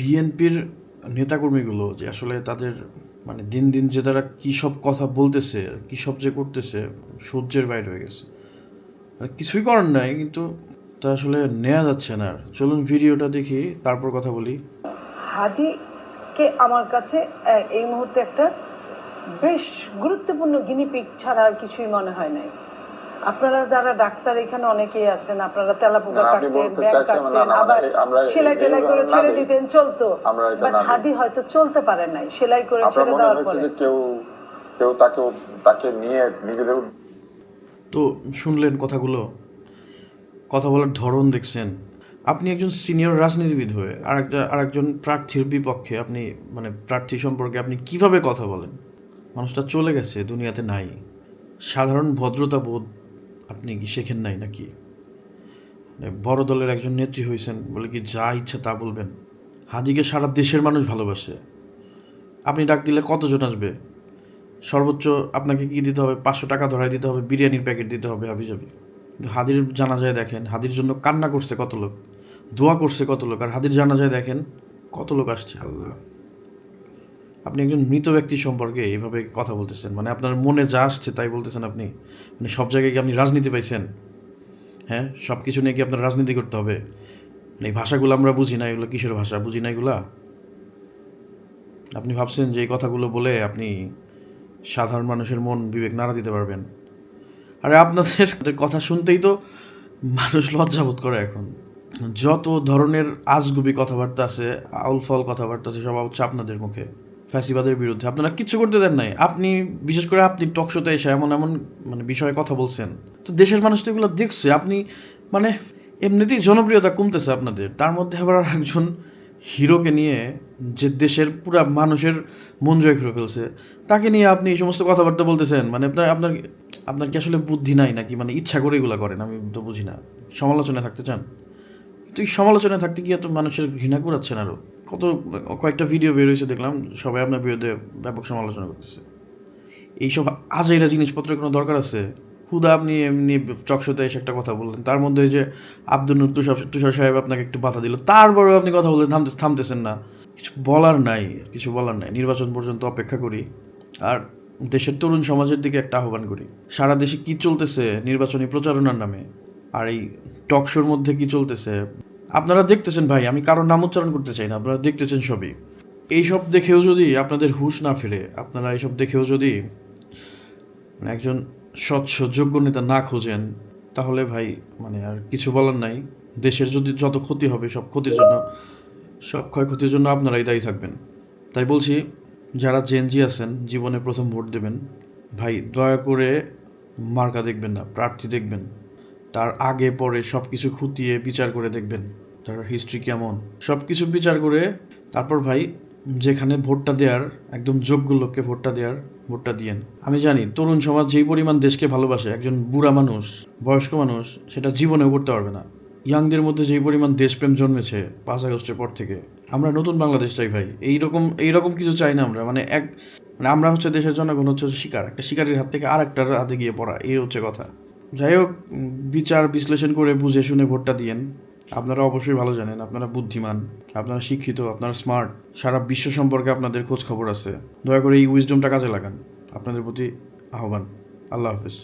বিএনপির নেতাকর্মীগুলো যে আসলে তাদের মানে দিন দিন যে তারা কী সব কথা বলতেছে, কী সব যে করতেছে, সহ্যের বাইরে হয়ে গেছে। মানে কিছুই করার নাই, কিন্তু তা আসলে নেওয়া যাচ্ছে না আর। চলুন ভিডিওটা দেখি, তারপর কথা বলি। হাদিকে আমার কাছে এই মুহূর্তে একটা বেশ গুরুত্বপূর্ণ গিনিপিগ ছাড়া আর কিছুই মনে হয় নাই। আপনারা যারা ডাক্তার এখানে অনেকেই আছেন, আপনারা তেলাপোকা কাটতেন, ব্যাগ কাটতেন, আবার সেলাই টেলাই করে ছেড়ে দিতেন, চলতো। বাট হাদি হয়তো চলতে পারে নাই সেলাই করে ছেড়ে দেওয়ার পরে। কেউ কেউ তাকে নিয়ে নিজেদের। তো শুনলেন কথাগুলো, কথা বলার ধরন দেখছেন। আপনি একজন সিনিয়র রাজনীতিবিদ হয়ে আরেকজন প্রার্থীর বিপক্ষে আপনি মানে প্রার্থী সম্পর্কে আপনি কিভাবে কথা বলেন? মানুষটা চলে গেছে, দুনিয়াতে নাই। সাধারণ ভদ্রতা বোধ আপনি কি শেখেন নাই নাকি? বড় দলের একজন নেত্রী হয়েছেন বলে কি যা ইচ্ছা তা বলবেন? হাদিকে সারা দেশের মানুষ ভালোবাসে। আপনি ডাক দিলে কতজন আসবে? সর্বোচ্চ আপনাকে কি দিতে হবে? 500 টাকা ধরাই দিতে হবে, বিরিয়ানির প্যাকেট দিতে হবে হাবিজাবি। কিন্তু হাদির জানাজায় দেখেন, হাদির জন্য কান্না করছে কত লোক, দোয়া করছে কত লোক, আর হাদির জানাজায় দেখেন কত লোক আসছে। আল্লাহ, আপনি একজন মৃত ব্যক্তি সম্পর্কে এইভাবে কথা বলতেছেন, মানে আপনার মনে যা আসছে তাই বলতেছেন আপনি? মানে সব জায়গায় কি আপনি রাজনীতি পাইছেন? হ্যাঁ, সব কিছু নিয়ে কি আপনার রাজনীতি করতে হবে? মানে এই ভাষাগুলো আমরা বুঝি না, এগুলো কিসের ভাষা বুঝি না এগুলা? আপনি ভাবছেন যে এই কথাগুলো বলে আপনি সাধারণ মানুষের মন বিবেক নাড়া দিতে পারবেন? আরে আপনাদের কথা শুনতেই তো মানুষ লজ্জাবোধ করে এখন। যত ধরনের আজগুবি কথাবার্তা আছে, আউলফল কথাবার্তা আছে, সব হচ্ছে আপনাদের মুখে ফ্যাসিবাদের বিরুদ্ধে। আপনারা কিচ্ছু করতে দেন নাই। আপনি বিশেষ করে আপনি টকশোতে এসে এমন এমন মানে বিষয়ে কথা বলছেন, তো দেশের মানুষ তো এগুলো দেখছে। আপনি মানে এমনিতেই জনপ্রিয়তা কমতেছে আপনাদের, তার মধ্যে আবার একজন হিরোকে নিয়ে যে দেশের পুরা মানুষের মন জয় করে ফেলছে, তাকে নিয়ে আপনি এই সমস্ত কথাবার্তা বলতেছেন। মানে আপনার আপনার আপনার কি আসলে বুদ্ধি নাই নাকি? মানে ইচ্ছা করে এগুলো করেন? আমি তো বুঝি না। সমালোচনায় থাকতে চান? তুই সমালোচনায় থাকতে গিয়ে তো মানুষের ঘৃণা করাচ্ছেন আরও। কয়েকটা ভিডিও বের হয়েছে দেখলাম, সবাই আপনার বিরুদ্ধে ব্যাপক সমালোচনা করতেছে। এইসব আজাইরা জিনিসপত্রের কোনো দরকার আছে? হুদা আপনি এমনি চকশোতে এসে একটা কথা বললেন, তার মধ্যে যে আব্দুল নূর তুষার সাহেব আপনাকে একটু বাধা দিল, তারপরেও আপনি কথা বললেন, থামতেছেন না। কিছু বলার নাই, কিছু বলার নাই। নির্বাচন পর্যন্ত অপেক্ষা করি, আর দেশের তরুণ সমাজের দিকে একটা আহ্বান করি। সারা দেশে কী চলতেছে নির্বাচনী প্রচারণার নামে, আর এই টকশোর মধ্যে কি চলতেছে আপনারা দেখতেছেন ভাই। আমি কারোর নাম উচ্চারণ করতে চাই না, আপনারা দেখতেছেন সবই। এইসব দেখেও যদি আপনাদের হুঁশ না ফেরে, আপনারা এইসব দেখেও যদি মানে একজন স্বচ্ছ যোগ্য নেতা না খোঁজেন, তাহলে ভাই মানে আর কিছু বলার নাই। দেশের যদি যত ক্ষতি হবে, সব ক্ষয়ক্ষতির জন্য আপনারাই দায়ী থাকবেন। তাই বলছি, যারা জেনজি আছেন, জীবনে প্রথম ভোট দেবেন, ভাই দয়া করে মার্কা দেখবেন না, প্রার্থী দেখবেন। তার আগে পরে সব কিছু খুঁটিয়ে বিচার করে দেখবেন, তার হিস্ট্রি কেমন, সব কিছু বিচার করে তারপর ভাই যেখানে ভোটটা দেওয়ার, একদম যোগ্য লোককে ভোটটা দিয়েন। আমি জানি তরুণ সমাজ যেই পরিমাণ দেশকে ভালোবাসে, একজন বুড়া মানুষ, বয়স্ক মানুষ সেটা জীবনেও করতে পারবে না। ইয়াংদের মধ্যে যেই পরিমাণ দেশপ্রেম জন্মেছে 5 আগস্টের পর থেকে, আমরা নতুন বাংলাদেশ চাই ভাই। এইরকম কিছু চাই না আমরা। মানে আমরা হচ্ছে দেশের জনগণ হচ্ছে শিকার, একটা শিকারের হাত থেকে আর একটার হাতে গিয়ে পড়া, এই হচ্ছে কথা। যাই হোক, বিচার বিশ্লেষণ করে বুঝে শুনে ভোটটা দিয়েন। আপনারা অবশ্যই ভালো জানেন, আপনারা বুদ্ধিমান, আপনারা শিক্ষিত, আপনারা স্মার্ট, সারা বিশ্ব সম্পর্কে আপনাদের খোঁজ খবর আছে। দয়া করে এই উইজডমটা কাজে লাগান। আপনাদের প্রতি আহ্বান। আল্লাহ হাফেজ।